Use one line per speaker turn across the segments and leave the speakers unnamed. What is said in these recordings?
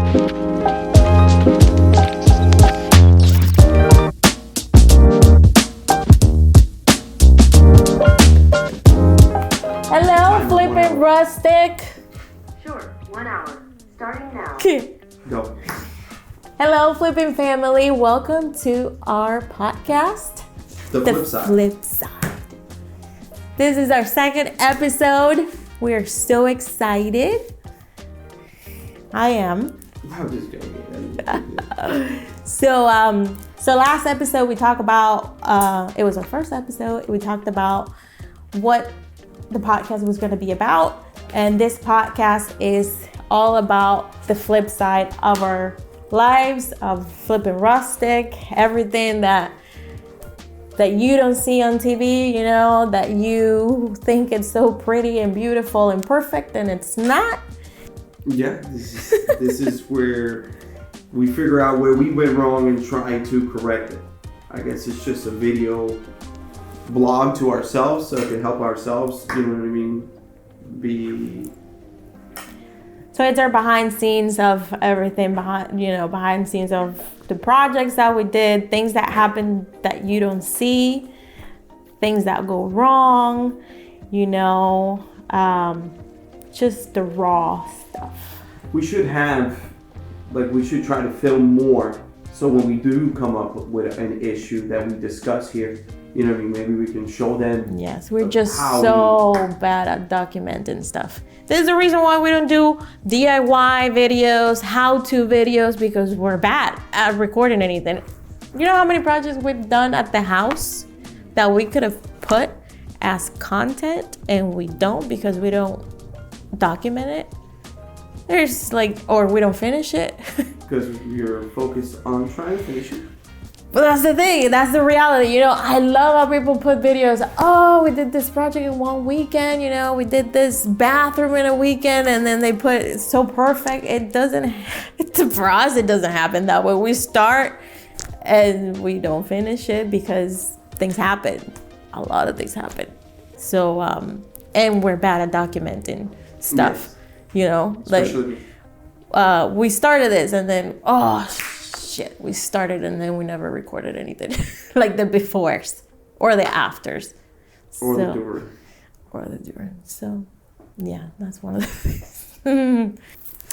Hello, Flippin, Rustic.
Sure, 1 hour. Starting now.
Go.
Hello, Flippin family. Welcome to our podcast,
The Flip Side.
Flip Side. This is our second episode. We are so excited. I am.
I'm just joking.
So last episode we talked about, it was our first episode. We talked about what the podcast was going to be about. And this podcast is all about the flip side of our lives, of Flippin' Rustic, everything that you don't see on TV, you know, that you think it's so pretty and beautiful and perfect, and it's not.
Yeah, this is where we figure out where we went wrong and try to correct it. I guess it's just a video blog to ourselves, so it can help ourselves, you know what I mean,
So it's our behind scenes of everything, behind scenes of the projects that we did, things that happen that you don't see, things that go wrong, just the raw stuff.
we should try to film more, so when we do come up with an issue that we discuss here, you know what I mean, maybe we can show them.
Yes, we're just so bad at documenting stuff. There's a reason why we don't do DIY videos, how-to videos, because we're bad at recording anything. You know how many projects we've done at the house that we could have put as content and we don't because we don't document it? Or we don't finish it.
Because you're focused on trying to finish it.
But that's the thing, that's the reality. I love how people put videos, we did this project in one weekend, we did this bathroom in a weekend, and then they put it's so perfect. For us, it doesn't happen that way. We start and we don't finish it because things happen. A lot of things happen. So, and we're bad at documenting stuff,
Especially.
We started this and then, we started and then we never recorded anything. Like the befores or the afters.
Or the during.
So, yeah, that's one of the things.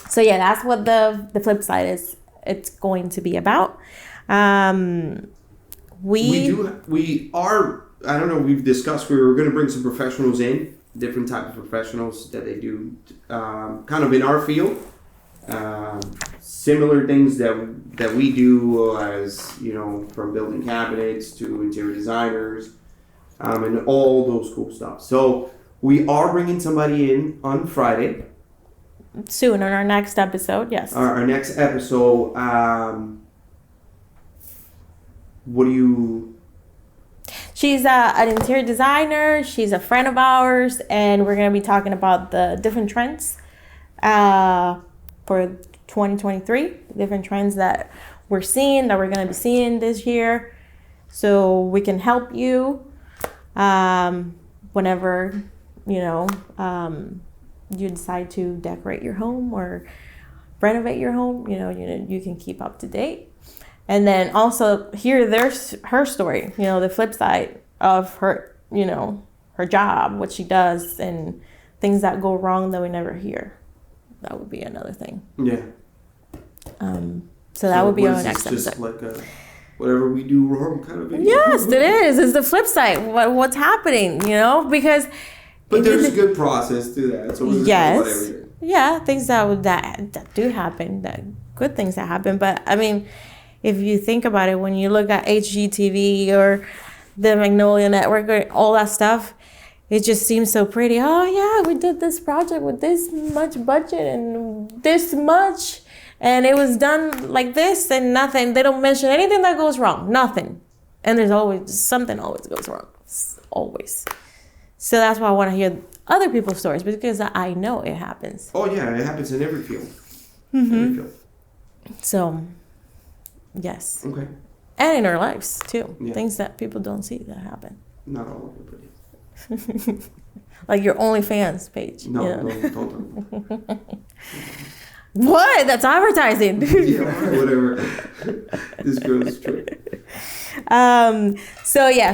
So, yeah, that's what the flip side is. It's going to be about.
We've discussed we were going to bring some professionals in, different types of professionals that they do kind of in our field. Similar things that we do as, from building cabinets to interior designers, and all those cool stuff. So we are bringing somebody in on Friday.
Soon on our next episode, yes.
Our next episode,
She's an interior designer. She's a friend of ours, and we're going to be talking about the different trends for 2023, different trends that we're seeing, that we're going to be seeing this year, so we can help you whenever you decide to decorate your home or renovate your home. You can keep up to date, and then also there's her story, the flip side of her, her job, what she does, and things that go wrong that we never hear. That would be another thing.
Yeah.
So that would be our next episode.
Just like a whatever we do wrong kind of video.
Yes, it is. It's the flip side. What's happening? Because.
But there's a good process to that. So
yes. Yeah, things that do happen. That good things that happen. But I mean, if you think about it, when you look at HGTV or the Magnolia Network or all that stuff, it just seems so pretty. Oh yeah, we did this project with this much budget and this much, and it was done like this and nothing. They don't mention anything that goes wrong. Nothing. And there's always something always goes wrong. Always. So that's why I want to hear other people's stories, because I know it happens.
Oh yeah, it happens in every field.
Mm-hmm.
Every field.
So, yes.
Okay.
And in our lives too.
Yeah.
Things that people don't see that happen.
Not all of it, but
Like your OnlyFans page.
no,
you know?
don't.
What? That's advertising.
Yeah, whatever. This girl is true.
So yeah,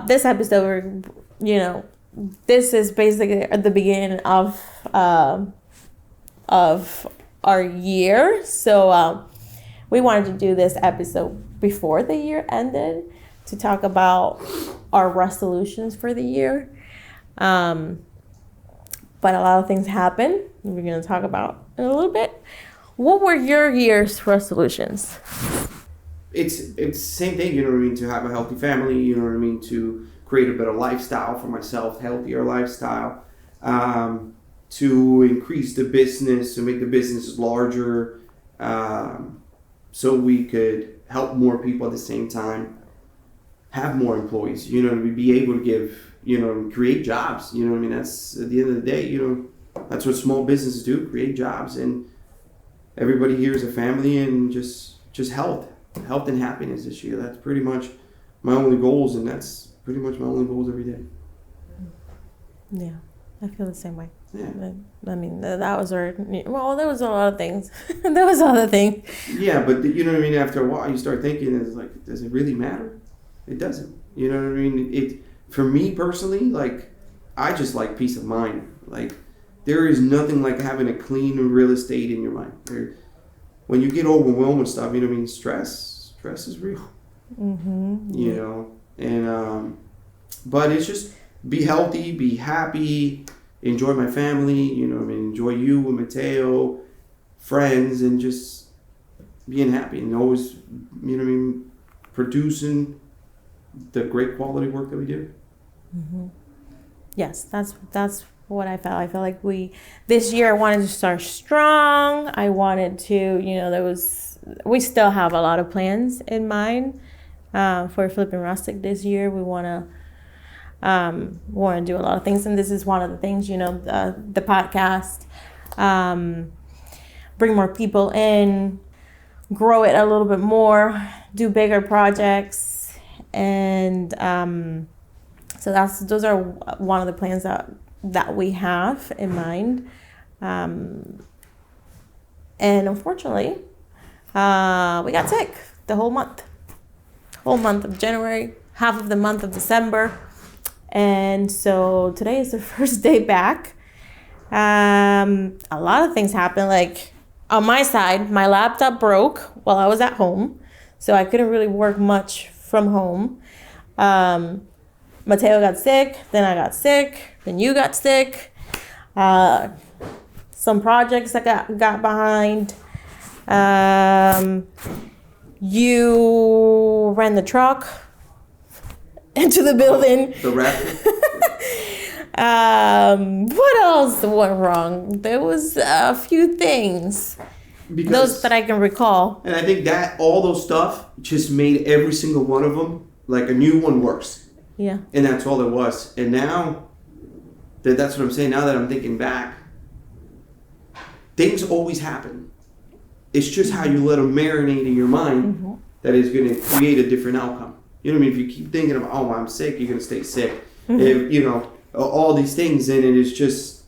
this episode, this is basically at the beginning of our year. So we wanted to do this episode before the year ended to talk about our resolutions for the year. But a lot of things happened. We're going to talk about in a little bit. What were your year's resolutions?
It's the same thing, you know what I mean, to have a healthy family, you know what I mean, to create a better lifestyle for myself, healthier lifestyle, to increase the business, to make the business larger, so we could help more people at the same time, have more employees, you know, to be able to give, create jobs, you know what I mean, that's at the end of the day, that's what small businesses do, create jobs, and everybody here is a family, and just health and happiness this year. That's pretty much my only goals, and that's pretty much my only goals every day.
Yeah, I feel the same way.
Yeah.
I mean, that was there was a lot of things. There was other things.
Yeah, but you know what I mean, after a while you start thinking, it's like, does it really matter? It doesn't. You know what I mean? For me personally, like, I just like peace of mind. Like, there is nothing like having a clean real estate in your mind. When you get overwhelmed with stuff, you know what I mean? Stress is real. Mm-hmm. And but it's just be healthy, be happy, enjoy my family. You know what I mean? Enjoy you and Mateo, friends, and just being happy and always, you know what I mean, producing the great quality work that we do.
Mm-hmm. Yes, that's what I felt. I felt like this year I wanted to start strong. I wanted to, we still have a lot of plans in mind for Flippin Rustic this year. We want to do a lot of things, and this is one of the things, the podcast, bring more people in, grow it a little bit more, do bigger projects, and so those are one of the plans that we have in mind. And unfortunately, we got sick the whole month of January, half of the month of December. And so today is the first day back. A lot of things happened. Like on my side, my laptop broke while I was at home, so I couldn't really work much from home. Mateo got sick, then I got sick, then you got sick. Some projects that got behind. You ran the truck into the building.
The rapper.
What else went wrong? There was a few things. Those that I can recall.
And I think that all those stuff just made every single one of them like a new one worse.
Yeah.
And that's all it was. And now that's what I'm saying. Now that I'm thinking back, things always happen. It's just how you let them marinate in your mind that is going to create a different outcome. You know what I mean? If you keep thinking of, oh, I'm sick, you're going to stay sick. If, all these things, and it is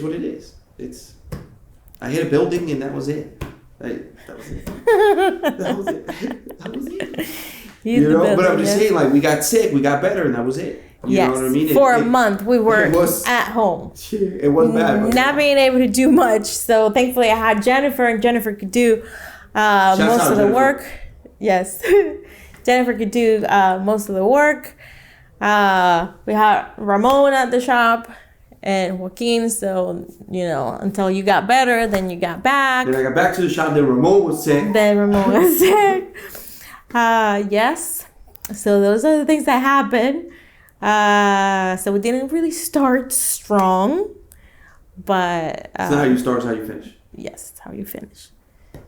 what it is. I hit a building and that was it. That was it. That was it. But I'm just saying, like, we got sick, we got better, and that was it. You know what I mean?
For a month, we were at home.
It wasn't bad.
Not being able to do much. So thankfully, I had Jennifer, and Jennifer could do most of the work. Yes. Jennifer could do most of the work. We had Ramon at the shop and Joaquin. So, until you got better, then you got back.
Then I got back to the shop, then Ramon was sick.
Yes. So those are the things that happened. So we didn't really start strong, but
it's not how you start, it's how you finish.
Yes, it's how you finish.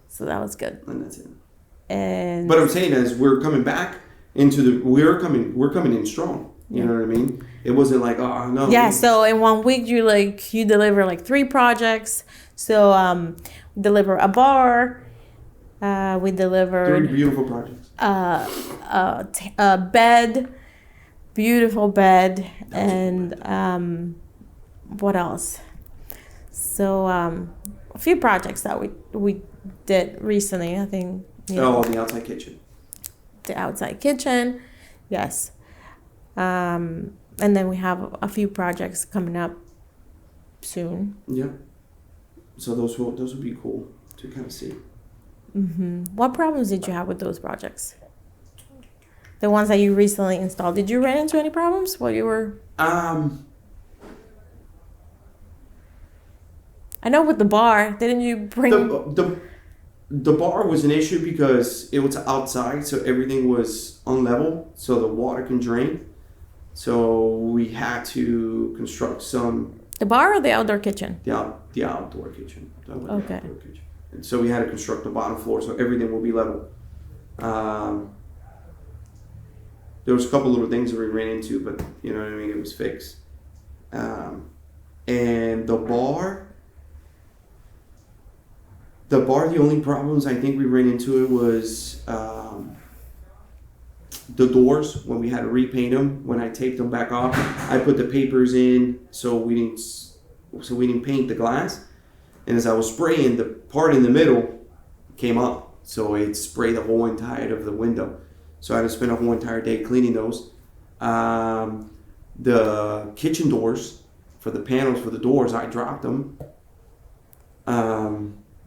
So that was good.
And that's it.
And
but I'm saying as we're coming back we're coming in strong. You know what I mean? It wasn't like, oh no.
Yeah. So in 1 week you deliver like 3 projects. So we deliver a bar. We delivered
3 beautiful projects.
A bed, beautiful bed, and what else? So a few projects that we did recently. I think
The outside kitchen.
the outside kitchen, yes. And then we have a few projects coming up soon.
Yeah. So those will be cool to kind of see.
What problems did you have with those projects? The ones that you recently installed. Did you run into any problems while you were? I know with the bar, didn't you bring?
The bar was an issue because it was outside, so everything was unlevel, so the water can drain. So we had to construct some.
The bar or the outdoor kitchen?
The outdoor kitchen.
Okay.
Outdoor kitchen. And so we had to construct the bottom floor, so everything will be level. There was a couple little things that we ran into, but you know what I mean. It was fixed. And the bar. The only problems I think we ran into it was the doors when we had to repaint them. When I taped them back off, I put the papers in so we didn't paint the glass. And as I was spraying, the part in the middle came up, so it sprayed the whole entire of the window. So I had to spend a whole entire day cleaning those. The kitchen doors for the panels for the doors, I dropped them.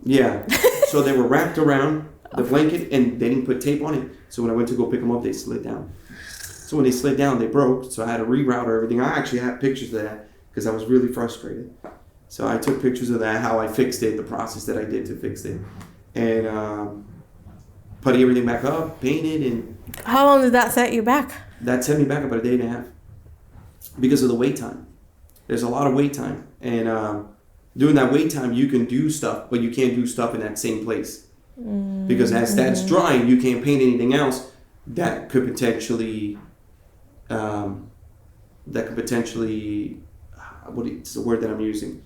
Yeah, so they were wrapped around the blanket and they didn't put tape on it. So when I went to go pick them up, they slid down. So when they slid down, they broke. So I had to reroute everything. I actually have pictures of that because I was really frustrated. So I took pictures of that, how I fixed it, the process that I did to fix it. And putting everything back up, painted, and...
How long did that set you back?
That set me back about a day and a half because of the wait time. There's a lot of wait time. And during that wait time, you can do stuff, but you can't do stuff in that same place. Because as that's drying, you can't paint anything else that could potentially... what's the word that I'm using?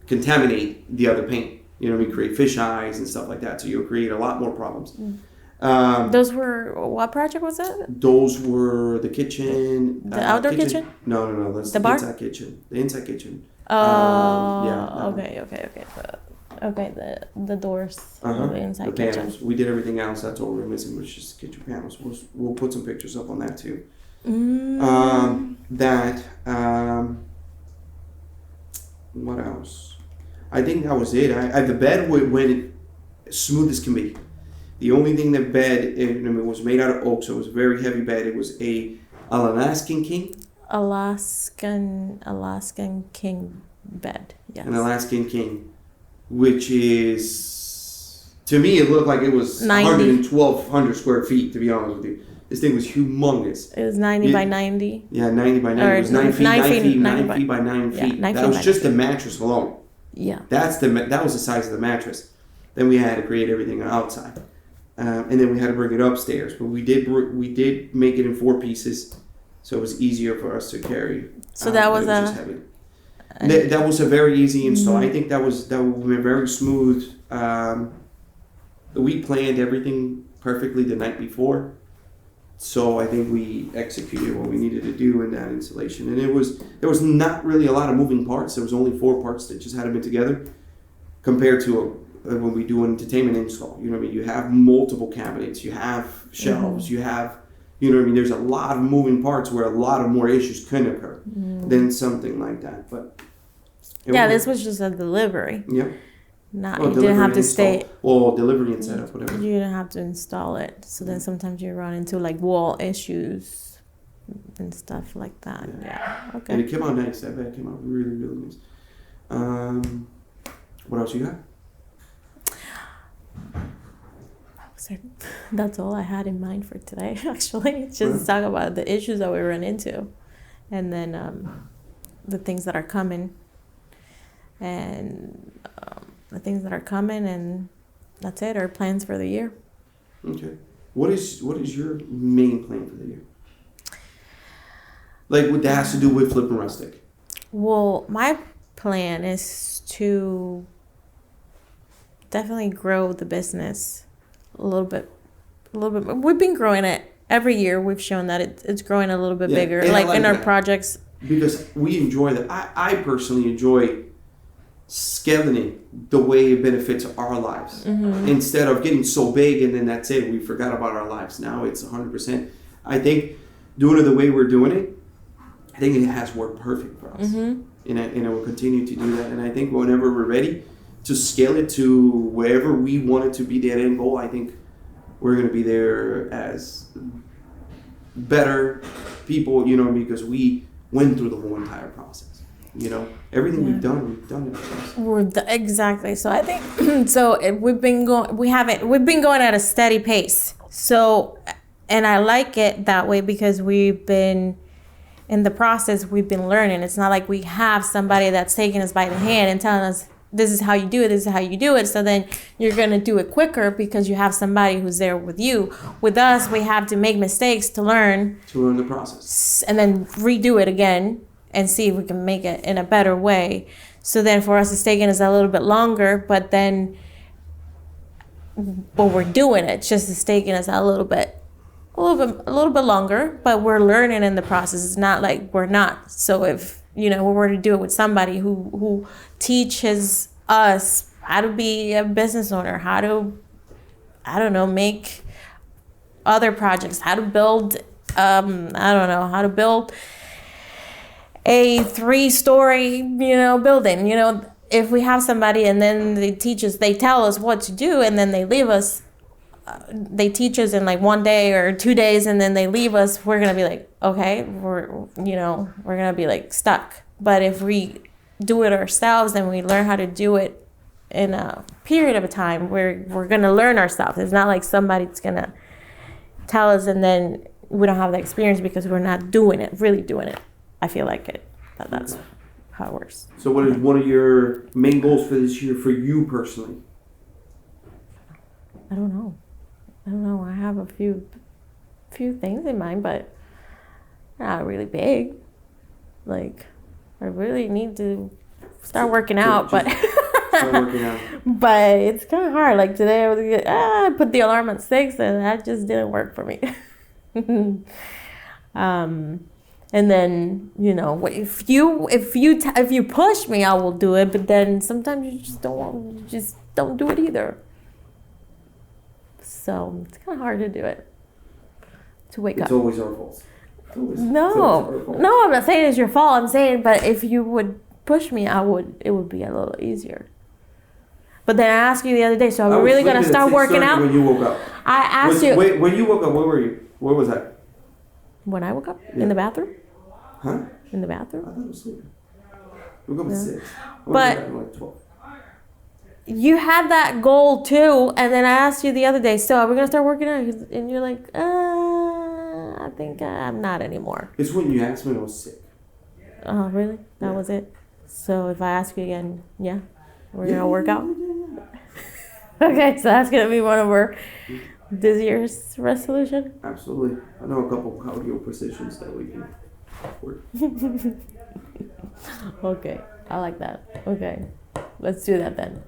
Contaminate the other paint. You know, we create fish eyes and stuff like that. So you'll create a lot more problems.
Those were, what project was that?
Those were the kitchen.
The outdoor kitchen?
No. That's
the bar?
Inside kitchen. The inside kitchen.
Yeah. Okay. Okay, the doors. The inside
the
kitchen.
panels. We did everything else. That's all we're missing, was just kitchen panels. We'll put some pictures up on that too. What else? I think that was it. The bed went smooth as can be. The only thing that it was made out of oak, so it was a very heavy bed. It was an Alaskan king.
Alaskan king bed. Yes.
An Alaskan king, which is, to me, it looked like it was 1,200 square feet. To be honest with you, this thing was humongous.
It was 90 by 90.
Yeah, 90 by 90. It was 9 feet by 9 feet.
Yeah,
that was just the mattress alone.
Yeah.
That was the size of the mattress. Then we had to create everything outside, and then we had to bring it upstairs. But we did make it in 4 pieces, so it was easier for us to carry.
So that was
just heavy. That was a very easy install. I think that went very smooth. We planned everything perfectly the night before, so I think we executed what we needed to do in that installation. And there was not really a lot of moving parts. There was only 4 parts that just had to be together, compared to when we do an entertainment install. You know what I mean? You have multiple cabinets, you have shelves, you have, you know what I mean? There's a lot of moving parts where a lot of more issues can occur than something like that. But
this was just a delivery.
Yeah.
You didn't have to stay.
Or delivery and setup, whatever.
You didn't have to install it. So then sometimes you run into like wall issues and stuff like that. Yeah. Okay.
And it came out nice. That bed came out really, really nice. What else you got?
That's all I had in mind for today, actually. Just talk about the issues that we run into. And then the things that are coming. And and that's it. Our plans for the year.
Okay. What is your main plan for the year? Like what that has to do with Flippin' Rustic?
Well, my plan is to definitely grow the business a little bit. We've been growing it every year. We've shown that it's growing a little bit bigger, like in our projects.
Because we enjoy that. I personally enjoy scaling it the way it benefits our lives. Instead of getting so big and then that's it, we forgot about our lives. Now it's 100%. I think doing it the way we're doing it, I think it has worked perfect for us. And I will continue to do that. And I think whenever we're ready to scale it to wherever we want it to be, that end goal, I think we're going to be there as better people, because we went through the whole entire process. Everything we've done it ourselves.
Exactly. So I think we've been going at a steady pace. So, and I like it that way because we've been in the process. We've been learning. It's not like we have somebody that's taking us by the hand and telling us, this is how you do it, this is how you do it. So then you're going to do it quicker because you have somebody who's there with you. With us, we have to make mistakes to learn.
To learn the process.
And then redo it again and see if we can make it in a better way. So then for us, it's taking us a little bit longer, but then we're doing it. Just it's taking us a little bit longer, but we're learning in the process. It's not like we're not. So if we were to do it with somebody who teaches us how to be a business owner, how to, make other projects, how to build, how to build a 3-story, building. If we have somebody and then they tell us what to do and then they leave us, they teach us in like 1 day or 2 days and then they leave us, we're going to be like, okay, we're going to be like stuck. But if we do it ourselves and we learn how to do it in a period of time, we're going to learn ourselves. It's not like somebody's going to tell us and then we don't have the experience because we're not really doing it. I feel like that's how it works.
So what is one of your main goals for this year for you personally?
I don't know. I have a few things in mind, but not really big. Like, I really need to start working out, but
start working out.
But it's kind of hard. Like today, I put the alarm at 6, and that just didn't work for me. And then if you push me, I will do it. But then sometimes you just don't do it either. So it's kind of hard to do it. To wake up.
It's always our fault.
No, I'm not saying it's your fault. I'm saying, but if you would push me, it would be a little easier. But then I asked you the other day, so are we really gonna start working out?
When you woke up,
I asked you.
Wait, when you woke up, where were you? Where was that?
When I woke up?
Yeah.
In the bathroom?
Huh?
In the
I
bathroom?
thought I was sleeping. We woke up at 6.
But
like 12.
you had that goal too, and then I asked you the other day, so are we gonna start working out? And you're like, I think I'm not anymore.
It's when you asked me when I was sick.
Oh, really? That was it? So if I ask you again, we're gonna work out? Okay, so that's gonna be one of our this year's resolution?
Absolutely. I know a couple cardio positions that we can work.
Okay, I like that. Okay, let's do that then.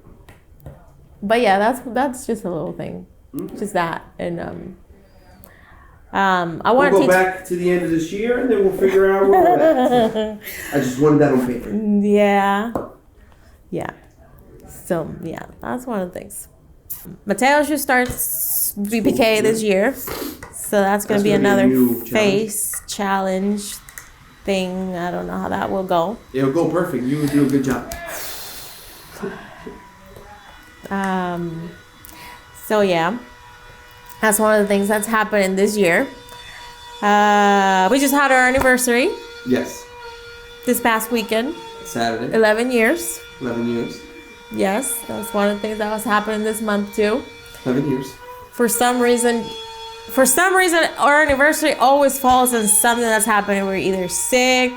But yeah, that's just a little thing, just that, and I want
to go back to the end of this year, and then we'll figure out where we're at. I just wanted that on paper.
Yeah. So yeah, that's one of the things. Mateo should start BPK this year, so that's gonna be another face challenge thing. I don't know how that will go.
It'll go perfect. You will do a good job.
So yeah, that's one of the things that's happening this year. We just had our anniversary.
Yes.
This past weekend.
Saturday.
11 years.
11 years.
Yes, that's one of the things that was happening this month too.
11 years.
For some reason, our anniversary always falls on something that's happening. We're either sick,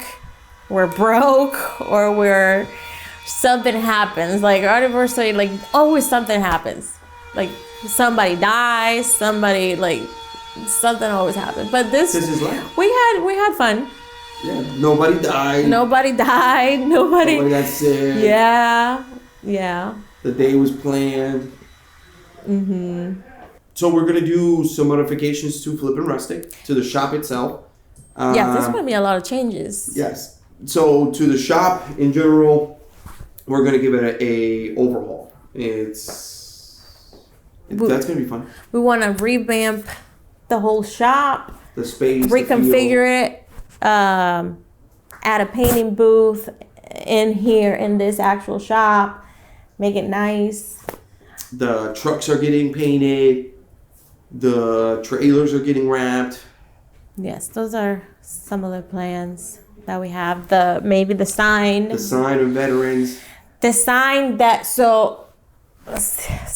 we're broke, or something happens. Like our anniversary, like always something happens. Like somebody dies, something always happens. But this
is life.
We had fun.
Yeah, nobody died.
Nobody
got sick.
Yeah.
The day was planned. So we're gonna do some modifications to Flippin Rustic, to the shop itself.
There's gonna be a lot of changes.
Yes. So to the shop in general, we're gonna give it a overhaul. That's gonna be fun.
We want to revamp the whole shop,
The space,
reconfigure it, add a painting booth in here in this actual shop, make it nice.
The trucks are getting painted. The trailers are getting wrapped.
Yes, those are some of the plans that we have. Maybe the sign.
The sign of veterans.
The sign that so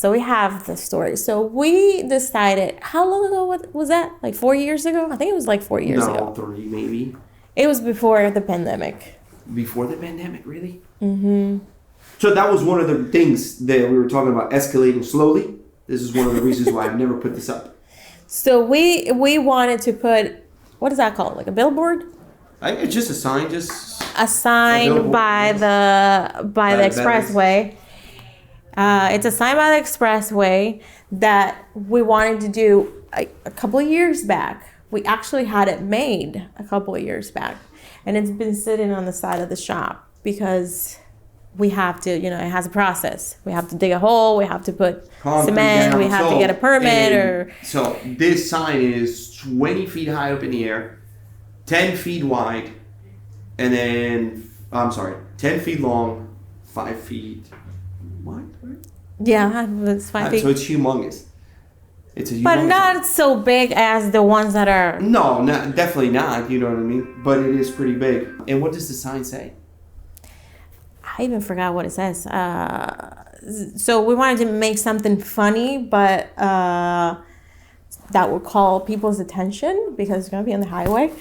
we have the story. So we decided, how long ago was that? Like 4 years ago? I think it was like 4 years ago.
3 maybe.
It was before the pandemic.
Before the pandemic, really? Mm-hmm. So that was one of the things that we were talking about escalating slowly. This is one of the reasons why I've never put this up.
So we wanted to put, what is that called? Like a billboard?
It's just a sign,
a sign by the expressway. It's a sign by the expressway that we wanted to do a couple of years back. We actually had it made a couple of years back, and it's been sitting on the side of the shop because we have to, it has a process. We have to dig a hole. We have to put cement.
Down.
We have to get a permit.
So this sign is 20 feet high up in the air, 10 feet wide, and then, 10 feet long, 5 feet wide?
Yeah, it's 5 feet.
So it's humongous.
But not so big as the ones that are...
No, definitely not, you know what I mean? But it is pretty big. And what does the sign say?
I even forgot what it says. So we wanted to make something funny, but that would call people's attention because it's going to be on the highway.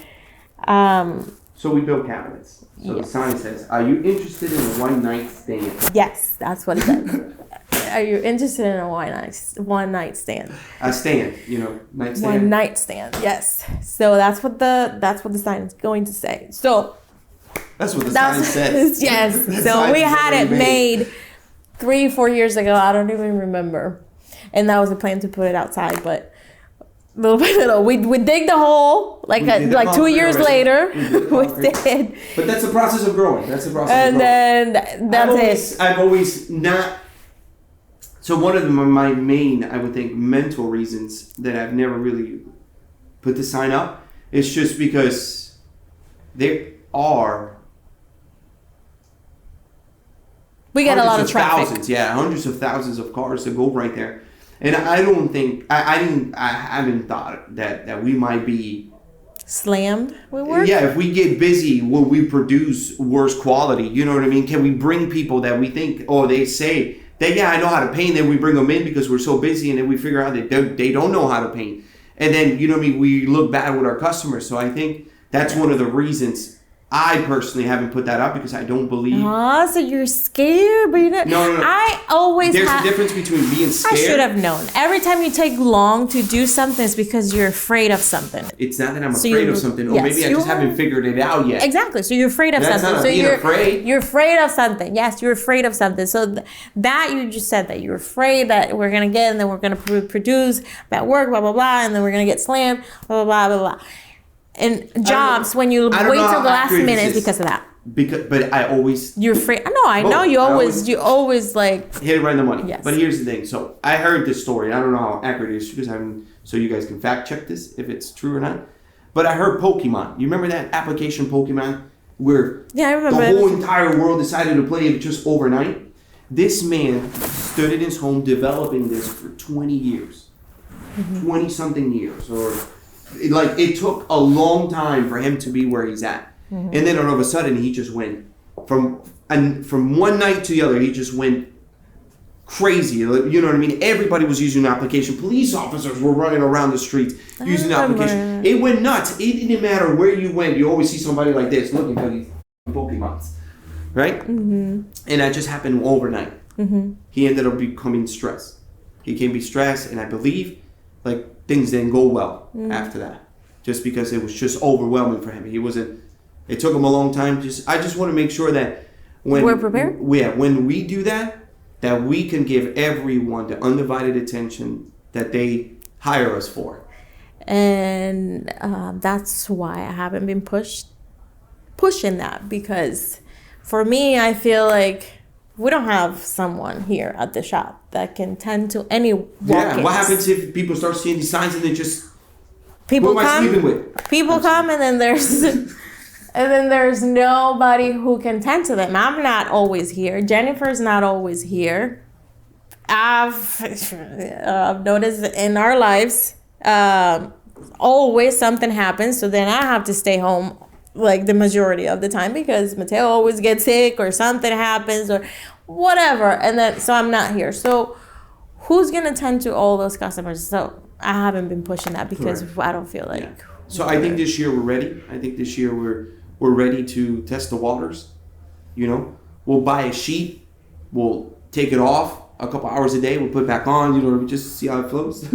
So we built cabinets. So yes. The sign says, "Are you interested in a one-night stand?"
Yes, that's what it says. Are you interested in a one night stand?
A stand, night stand.
One night stand, yes. So that's what the sign is going to say. So
that's what the sign says.
Yes. So we had it made 3-4 years ago. I don't even remember, and that was the plan to put it outside, but. Little by little, we dig the hole like 2 years later. We did.
But that's the process of growing.
And then that's it.
I've always not. So one of my main, I would think, mental reasons that I've never really put the sign up is just because there are.
We get a lot of traffic.
Hundreds of thousands of cars that go right there. And I don't think I haven't thought that we might be
slammed with work.
Yeah, if we get busy, will we produce worse quality? You know what I mean? Can we bring people that we think, they say that I know how to paint, then we bring them in because we're so busy, and then we figure out that they don't know how to paint, and then we look bad with our customers. So I think that's one of the reasons. I personally haven't put that up because I don't believe.
Oh, so you're scared, but you're not.
No.
I always.
There's a difference between being scared.
I should have known. Every time you take long to do something, it's because you're afraid of something.
It's not that I'm afraid of something, or maybe I just haven't figured it out yet.
Exactly. So you're afraid of something.
Not
so
being afraid.
You're afraid of something. Yes, you're afraid of something. So that you just said that you're afraid that we're gonna get, and then we're gonna produce bad work, blah blah blah, and then we're gonna get slammed, blah blah blah blah blah. And jobs, when you wait till the last minute, it's because of that.
But I always...
You're afraid. I know. You always like...
Hit it right in the money.
Yes.
But here's the thing. So I heard this story. I don't know how accurate it is because so you guys can fact check this if it's true or not. But I heard Pokemon. You remember that application Pokemon? Where
I remember
the whole entire world decided to play it just overnight? This man stood in his home developing this for 20 years. 20-something years. Or... it took a long time for him to be where he's at. And then all of a sudden he just went from one night to the other, he just went crazy. You know what I mean? Everybody was using the application. Police officers were running around the streets using the application. It went nuts. It didn't matter where you went. You always see somebody like this looking for these Pokemons. Right? Mm-hmm. And that just happened overnight. Mm-hmm. He ended up becoming stressed. He can be stressed, and I believe things didn't go well after that, just because it was just overwhelming for him. It took him a long time. I just want to make sure that when
we're prepared.
When we do that we can give everyone the undivided attention that they hire us for.
And that's why I haven't been pushing that, because for me, I feel like we don't have someone here at the shop that can tend to any walk-ins.
Yeah, what happens if people start seeing these signs and they just,
People
who am I sleeping
come,
with?
people come, and then there's nobody who can tend to them. I'm not always here. Jennifer's not always here. I've noticed in our lives, always something happens. So then I have to stay home like the majority of the time because Mateo always gets sick or something happens or whatever. And then, so I'm not here. So who's going to tend to all those customers? So I haven't been pushing that because I don't feel like.
Yeah. So I think this year we're ready. I think this year we're ready to test the waters. You know, we'll buy a sheet. We'll take it off a couple hours a day. We'll put it back on, you know, just see how it flows.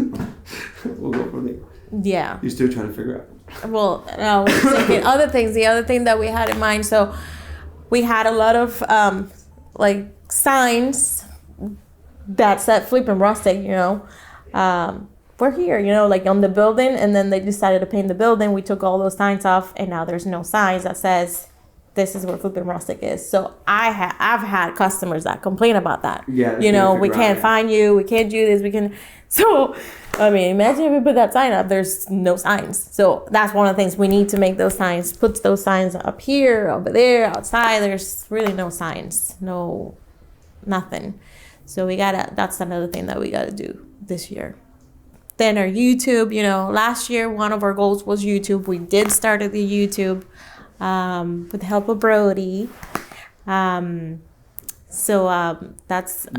We'll go from there.
Yeah.
You're still trying to figure out.
Well, no, thinking other things. The other thing that we had in mind, so we had a lot of like signs that said Flippin Rustic, you know. We're here, you know, like on the building, and then they decided to paint the building. We took all those signs off, and now there's no signs that says this is where Flippin Rustic is. So I've had customers that complain about that.
Yeah,
you know, we can't find you, we can't do this, we can. So I mean, imagine if we put that sign up, there's no signs. So that's one of the things we need to make those signs. Put those signs up here, over there, outside. There's really no signs, nothing. So that's another thing that we gotta do this year. Then our YouTube, you know, last year one of our goals was YouTube. We did start the YouTube with the help of Brody. That's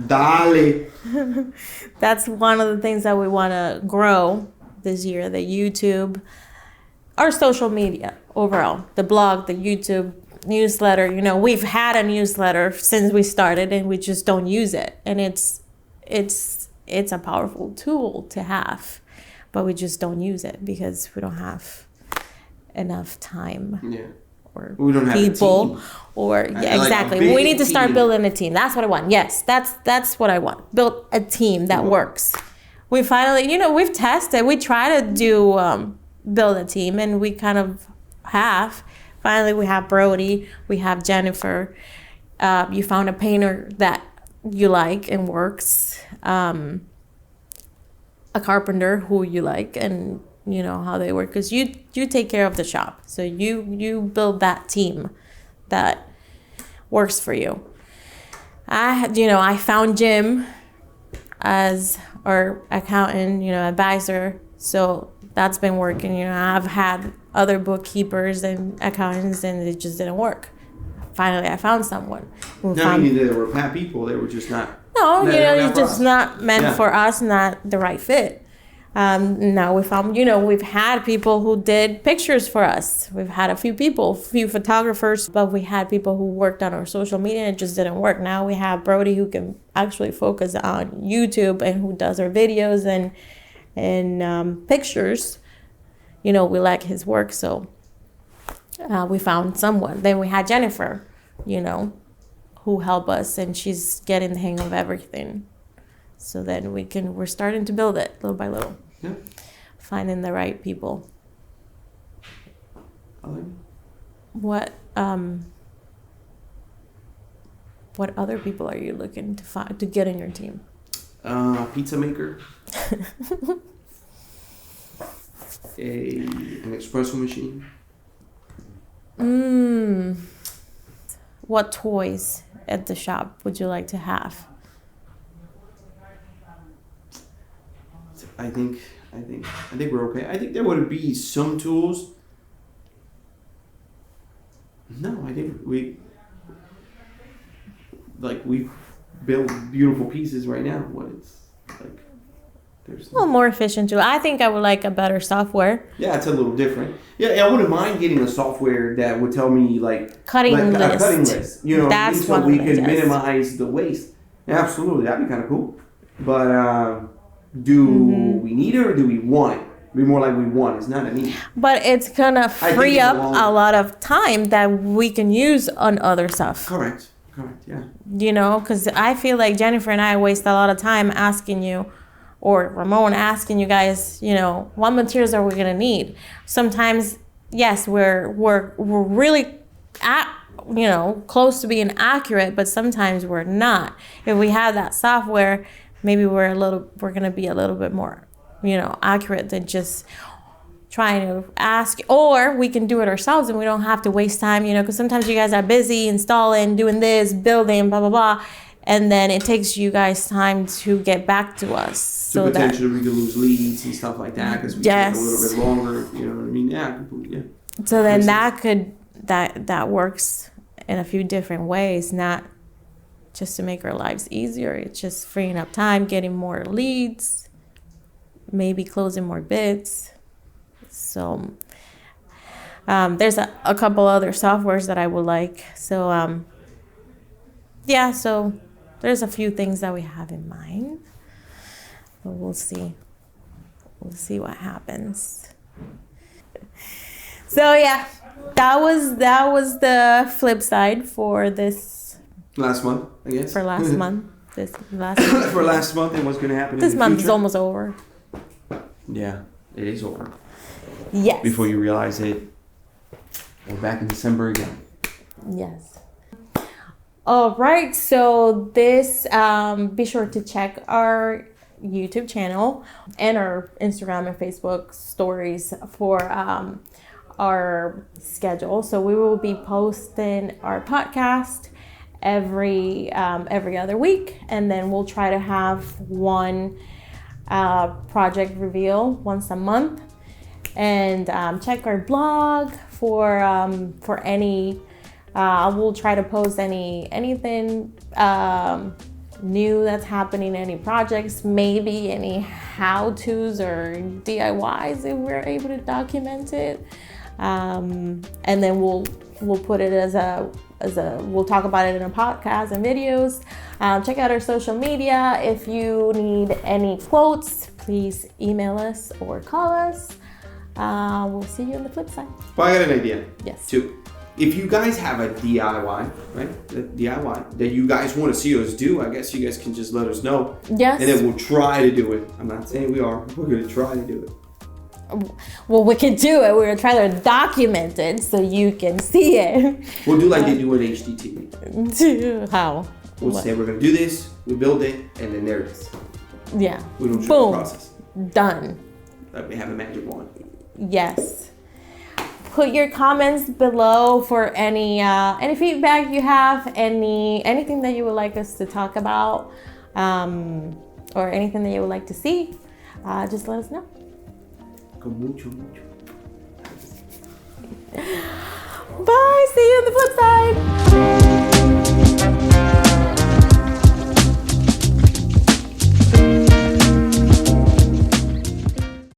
Dale.
that's one of the things that we want to grow this year, the YouTube, our social media overall, the blog, the YouTube, newsletter. You know, we've had a newsletter since we started and we just don't use it. And it's a powerful tool to have, but we just don't use it because we don't have enough time.
Yeah.
Or
we don't have
people,
a team.
or yeah,
like
exactly.
a
We need to start
team.
building a team. That's what I want. Yes, that's what I want. Build a team that works. We finally, you know, we've tested. We try to do build a team, and we kind of have. Finally, we have Brody. We have Jennifer. You found a painter that you like and works. A carpenter who you like and you know how they work, because you take care of the shop, so you build that team that works for you. I found Jim as our accountant, you know, advisor, so that's been working. You know, I've had other bookkeepers and accountants and it just didn't work. Finally I found someone who
meaning they were bad people, they were just not.
No, you know, it's just
us.
not meant for us, not the right fit. Now we found, you know, we've had people who did pictures for us. We've had a few photographers, but we had people who worked on our social media and it just didn't work. Now we have Brody who can actually focus on YouTube and who does our videos and pictures. You know, we like his work, so we found someone. Then we had Jennifer, you know, who helped us, and she's getting the hang of everything. So then we're starting to build it little by little.
Yeah.
Finding the right people.
I like it.
What other people are you looking to find to get in your team?
Pizza maker. An espresso machine.
What toys at the shop would you like to have?
I think we're okay. I think there would be some tools. No, I think we build beautiful pieces right now. What it's like, there's
Well, more efficient too. I think I would like a better software.
yeah, it's a little different. Yeah, I wouldn't mind getting a software that would tell me
Cutting
a
list.
cutting list. You know,
That's
so
one of
we
the
can
things, yes.
minimize the waste. Yeah, absolutely, that'd be kind of cool. But do we need it or do we want it? Be more like we want. It's not a need.
But it's gonna free
think
up
it won't.
a lot of time that we can use on other stuff.
Correct. Yeah.
You know, because I feel like Jennifer and I waste a lot of time asking you, or Ramon asking you guys, you know, what materials are we gonna need? Sometimes, yes, we're really close to being accurate, but sometimes we're not. If we have that software, maybe we're going to be a little bit more, accurate than just trying to ask, or we can do it ourselves and we don't have to waste time, because sometimes you guys are busy installing, doing this, building, blah, blah, blah. And then it takes you guys time to get back to us.
So potentially we could lose leads and stuff like that because we take a little bit longer. You know what I mean? Yeah.
So then that works in a few different ways, not just to make our lives easier. It's just freeing up time, getting more leads, maybe closing more bids. So there's a couple other softwares that I would like. So so there's a few things that we have in mind. But we'll see. We'll see what happens. So yeah, that was the flip side for this
last month, I guess.
For last month.
For last month and what's gonna happen
this
in the
month
future.
Is almost over.
Yeah, it is over.
Yes.
Before you realize it, we're back in December again.
Yes. All right. So this, be sure to check our YouTube channel and our Instagram and Facebook stories for our schedule. So we will be posting our podcast every other week, and then we'll try to have one project reveal once a month. And check our blog for any. We'll try to post anything new that's happening, any projects, maybe any how-tos or DIYs if we're able to document it. And then we'll put it as we'll talk about it in a podcast and videos. Check out our social media. If you need any quotes, please email us or call us. We'll see you on the flip side.
Well, I got an idea.
Yes.
Too. If you guys have a DIY, right? The DIY that you guys want to see us do, I guess you guys can just let us know.
Yes.
And then we'll try to do it. I'm not saying we are. We're going to try to do it.
Well, we can do it. We're going to try to document it so you can see it.
We'll do like they do in HDTV.
How?
We'll say we're going to do this, we build it, and then there it is.
Yeah.
We don't show the process.
Done.
Like we have a magic wand.
Yes. Put your comments below for any feedback you have, anything that you would like us to talk about, or anything that you would like to see. Just let us know.
Con mucho.
Bye. See you on the flip side.